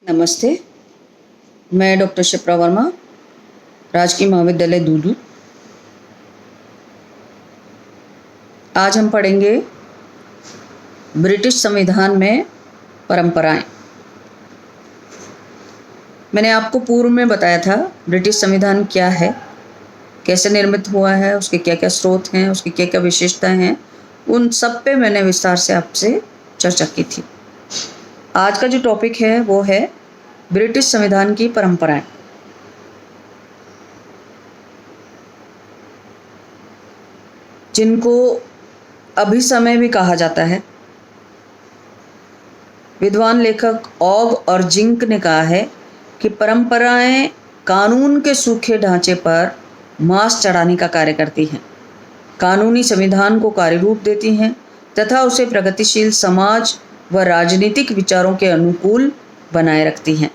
नमस्ते, मैं डॉक्टर शिप्रा वर्मा, राजकीय महाविद्यालय दूदू। आज हम पढ़ेंगे ब्रिटिश संविधान में परंपराएं। मैंने आपको पूर्व में बताया था ब्रिटिश संविधान क्या है, कैसे निर्मित हुआ है, उसके क्या क्या स्रोत हैं, उसकी क्या क्या विशेषताएं हैं। उन सब पे मैंने विस्तार से आपसे चर्चा की थी। आज का जो टॉपिक है वो है ब्रिटिश संविधान की परंपराएं। जिनको अभिसमय भी कहा जाता है। विद्वान लेखक ऑग और जिंक ने कहा है कि परंपराएं कानून के सूखे ढांचे पर मांस चढ़ाने का कार्य करती हैं, कानूनी संविधान को कार्य रूप देती हैं तथा उसे प्रगतिशील समाज व राजनीतिक विचारों के अनुकूल बनाए रखती हैं।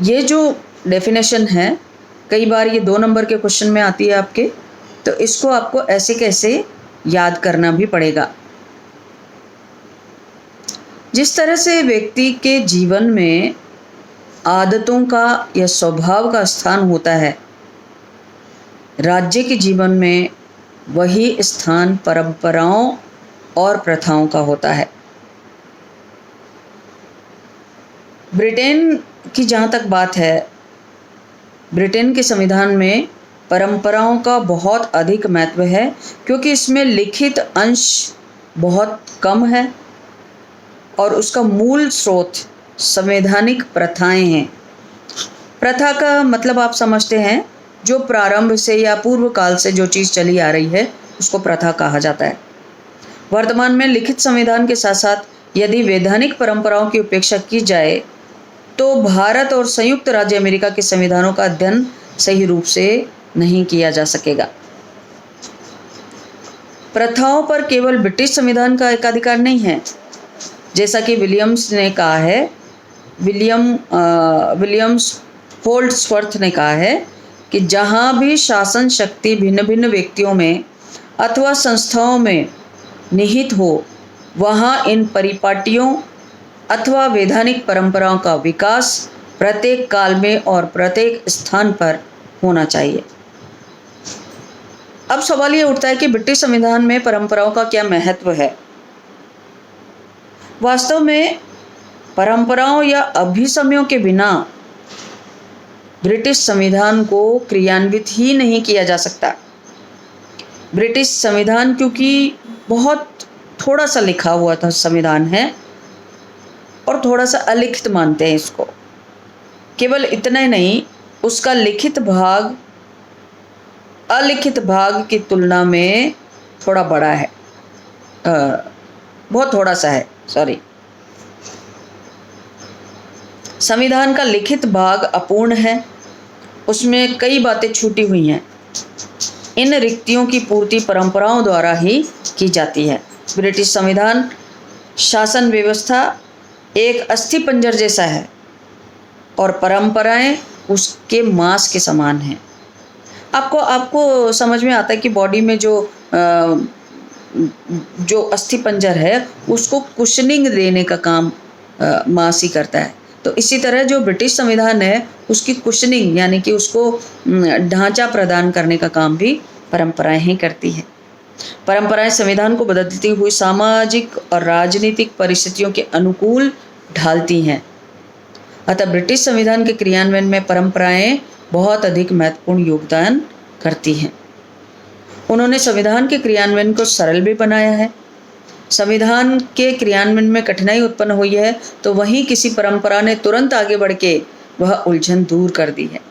ये जो डेफिनेशन है, कई बार ये 2 नंबर के क्वेश्चन में आती है आपके, तो इसको आपको ऐसे कैसे याद करना भी पड़ेगा। जिस तरह से व्यक्ति के जीवन में आदतों का या स्वभाव का स्थान होता है, राज्य के जीवन में वही स्थान परंपराओं और प्रथाओं का होता है। ब्रिटेन की जहाँ तक बात है, ब्रिटेन के संविधान में परंपराओं का बहुत अधिक महत्व है, क्योंकि इसमें लिखित अंश बहुत कम है और उसका मूल स्रोत संवैधानिक प्रथाएं हैं। प्रथा का मतलब आप समझते हैं, जो प्रारंभ से या पूर्व काल से जो चीज़ चली आ रही है उसको प्रथा कहा जाता है। वर्तमान में लिखित संविधान के साथ साथ यदि वैधानिक परंपराओं की उपेक्षा की जाए तो भारत और संयुक्त राज्य अमेरिका के संविधानों का अध्ययन सही रूप से नहीं किया जा सकेगा। प्रथाओं पर केवल ब्रिटिश संविधान का एकाधिकार नहीं है, जैसा कि विलियम्स ने कहा है, विलियम्स होल्ड्सवर्थ ने कहा है कि जहाँ भी शासन शक्ति भिन्न भिन्न व्यक्तियों में अथवा संस्थाओं में निहित हो, वहाँ इन परिपाटियों अथवा वैधानिक परंपराओं का विकास प्रत्येक काल में और प्रत्येक स्थान पर होना चाहिए। अब सवाल ये उठता है कि ब्रिटिश संविधान में परंपराओं का क्या महत्व है। वास्तव में परंपराओं या अभिसमयों के बिना ब्रिटिश संविधान को क्रियान्वित ही नहीं किया जा सकता। ब्रिटिश संविधान क्योंकि बहुत थोड़ा सा लिखा हुआ था संविधान है और थोड़ा सा अलिखित मानते हैं इसको। केवल इतना ही नहीं, उसका लिखित भाग अलिखित भाग की तुलना में थोड़ा बड़ा है, बहुत थोड़ा सा है, सॉरी। संविधान का लिखित भाग अपूर्ण है, उसमें कई बातें छूटी हुई हैं। इन रिक्तियों की पूर्ति परंपराओं द्वारा ही की जाती है। ब्रिटिश संविधान शासन व्यवस्था एक अस्थि पंजर जैसा है और परंपराएं उसके मांस के समान हैं। आपको समझ में आता है कि बॉडी में जो अस्थि पंजर है उसको कुशनिंग देने का काम मांस ही करता है। तो इसी तरह जो ब्रिटिश संविधान है उसकी कुशनिंग यानी कि उसको ढांचा प्रदान करने का काम भी परंपराएं ही करती हैं। परंपराएं संविधान को बदलती हुई सामाजिक और राजनीतिक परिस्थितियों के अनुकूल ढालती हैं। अतः ब्रिटिश संविधान के क्रियान्वयन में परंपराएं बहुत अधिक महत्वपूर्ण योगदान करती हैं। उन्होंने संविधान के क्रियान्वयन को सरल भी बनाया है। संविधान के क्रियान्वयन में कठिनाई उत्पन्न हुई है तो वहीं किसी परंपरा ने तुरंत आगे बढ़ के वह उलझन दूर कर दी है।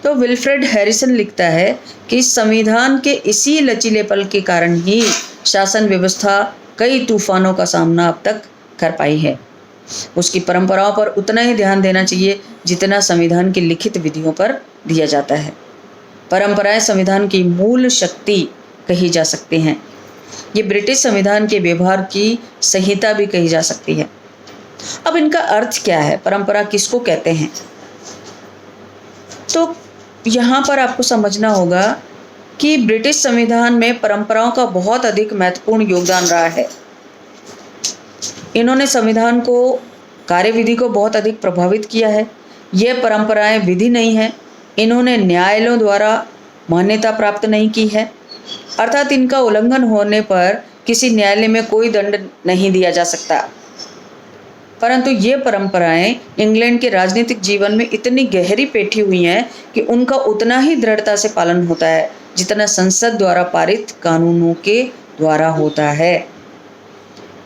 तो विल्फ्रेड हैरिसन लिखता है कि संविधान के इसी लचीलेपन के कारण ही शासन व्यवस्था कई तूफानों का सामना अब तक कर पाई है। उसकी परंपराओं पर उतना ही ध्यान देना चाहिए जितना संविधान की लिखित विधियों पर दिया जाता है। परंपराएं संविधान की मूल शक्ति कही जा सकती हैं। ये ब्रिटिश संविधान के व्यवहार की संहिता भी कही जा सकती है। अब इनका अर्थ क्या है, परंपरा किसको कहते हैं? तो यहाँ पर आपको समझना होगा कि ब्रिटिश संविधान में परंपराओं का बहुत अधिक महत्वपूर्ण योगदान रहा है। इन्होंने संविधान को कार्यविधि को बहुत अधिक प्रभावित किया है। ये परंपराएं विधि नहीं है, इन्होंने न्यायालयों द्वारा मान्यता प्राप्त नहीं की है, अर्थात इनका उल्लंघन होने पर किसी न्यायालय में कोई दंड नहीं दिया जा सकता। परंतु ये परंपराएं इंग्लैंड के राजनीतिक जीवन में इतनी गहरी बैठी हुई हैं कि उनका उतना ही दृढ़ता से पालन होता है जितना संसद द्वारा पारित कानूनों के द्वारा होता है।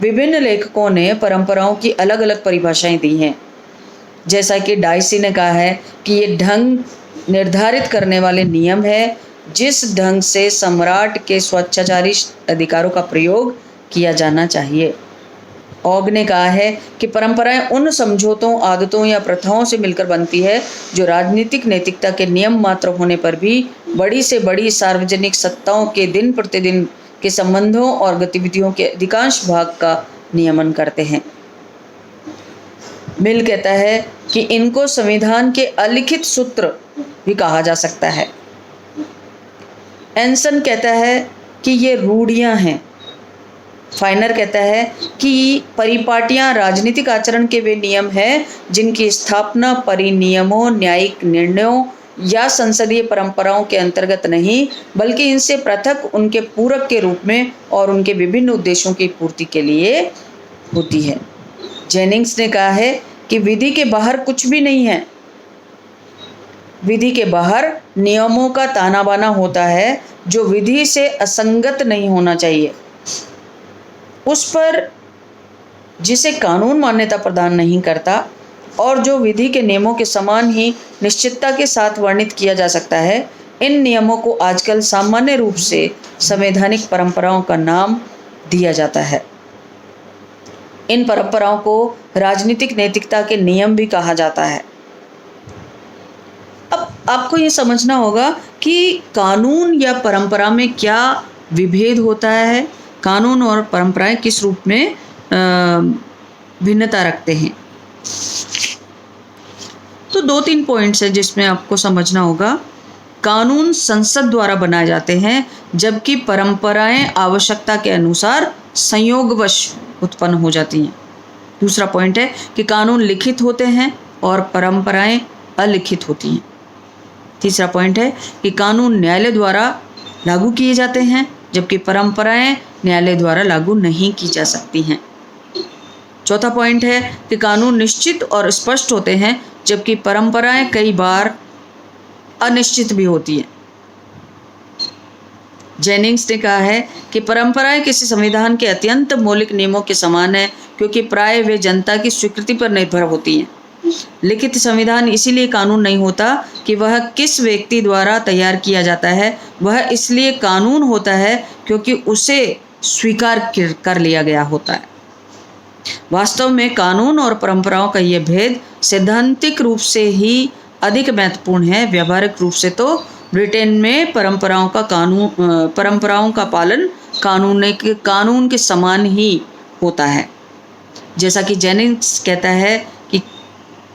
विभिन्न लेखकों ने परंपराओं की अलग अलग परिभाषाएं दी हैं। जैसा कि डाइसी ने कहा है कि ये ढंग निर्धारित करने वाले नियम है जिस ढंग से सम्राट के स्वेच्छाचारी अधिकारों का प्रयोग किया जाना चाहिए। ऑग ने कहा है कि परंपराएं उन समझौतों, आदतों या प्रथाओं से मिलकर बनती है जो राजनीतिक नैतिकता के नियम मात्र होने पर भी बड़ी से बड़ी सार्वजनिक सत्ताओं के दिन प्रतिदिन के संबंधों और गतिविधियों के अधिकांश भाग का नियमन करते हैं। मिल कहता है कि इनको संविधान के अलिखित सूत्र भी कहा जा सकता है। एंसन कहता है कि ये रूढ़ियां हैं। फाइनर कहता है कि परिपाटियां राजनीतिक आचरण के वे नियम हैं जिनकी स्थापना परिनियमों, न्यायिक निर्णयों या संसदीय परंपराओं के अंतर्गत नहीं बल्कि इनसे पृथक उनके पूरक के रूप में और उनके विभिन्न उद्देश्यों की पूर्ति के लिए होती है। जेनिंग्स ने कहा है कि विधि के बाहर कुछ भी नहीं है। विधि के बाहर नियमों का ताना बाना होता है जो विधि से असंगत नहीं होना चाहिए। उस पर जिसे कानून मान्यता प्रदान नहीं करता और जो विधि के नियमों के समान ही निश्चितता के साथ वर्णित किया जा सकता है, इन नियमों को आजकल सामान्य रूप से संवैधानिक परंपराओं का नाम दिया जाता है। इन परंपराओं को राजनीतिक नैतिकता के नियम भी कहा जाता है। अब आपको ये समझना होगा कि कानून या परंपरा में क्या विभेद होता है, कानून और परंपराएं किस रूप में भिन्नता रखते हैं। तो 2-3 पॉइंट्स है जिसमें आपको समझना होगा। कानून संसद द्वारा बनाए जाते हैं जबकि परंपराएं आवश्यकता के अनुसार संयोगवश उत्पन्न हो जाती हैं। दूसरा पॉइंट है कि कानून लिखित होते हैं और परंपराएं अलिखित होती हैं। तीसरा पॉइंट है कि कानून न्यायालय द्वारा लागू किए जाते हैं जबकि परंपराएं न्यायालय द्वारा लागू नहीं की जा सकती हैं। चौथा पॉइंट है कि कानून निश्चित और स्पष्ट होते हैं जबकि परंपराएं कई बार अनिश्चित भी होती हैं। जेनिंग्स ने कहा है कि परंपराएं किसी संविधान के अत्यंत मौलिक नियमों के समान है क्योंकि प्राय वे जनता की स्वीकृति पर निर्भर होती हैं। लिखित संविधान इसीलिए कानून नहीं होता कि वह किस व्यक्ति द्वारा तैयार किया जाता है, वह इसलिए कानून होता है क्योंकि उसे स्वीकार कर लिया गया होता है। वास्तव में कानून और परंपराओं का यह भेद सैद्धांतिक रूप से ही अधिक महत्वपूर्ण है। व्यावहारिक रूप से तो ब्रिटेन में परंपराओं का पालन कानून के समान ही होता है। जैसा कि जेनिंग्स कहता है कि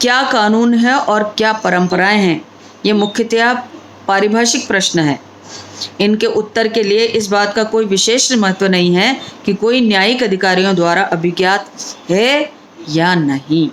क्या कानून है और क्या परंपराएं हैं, ये मुख्यतया पारिभाषिक प्रश्न है। इनके उत्तर के लिए इस बात का कोई विशेष महत्व नहीं है कि कोई न्यायिक अधिकारियों द्वारा अभिज्ञात है या नहीं।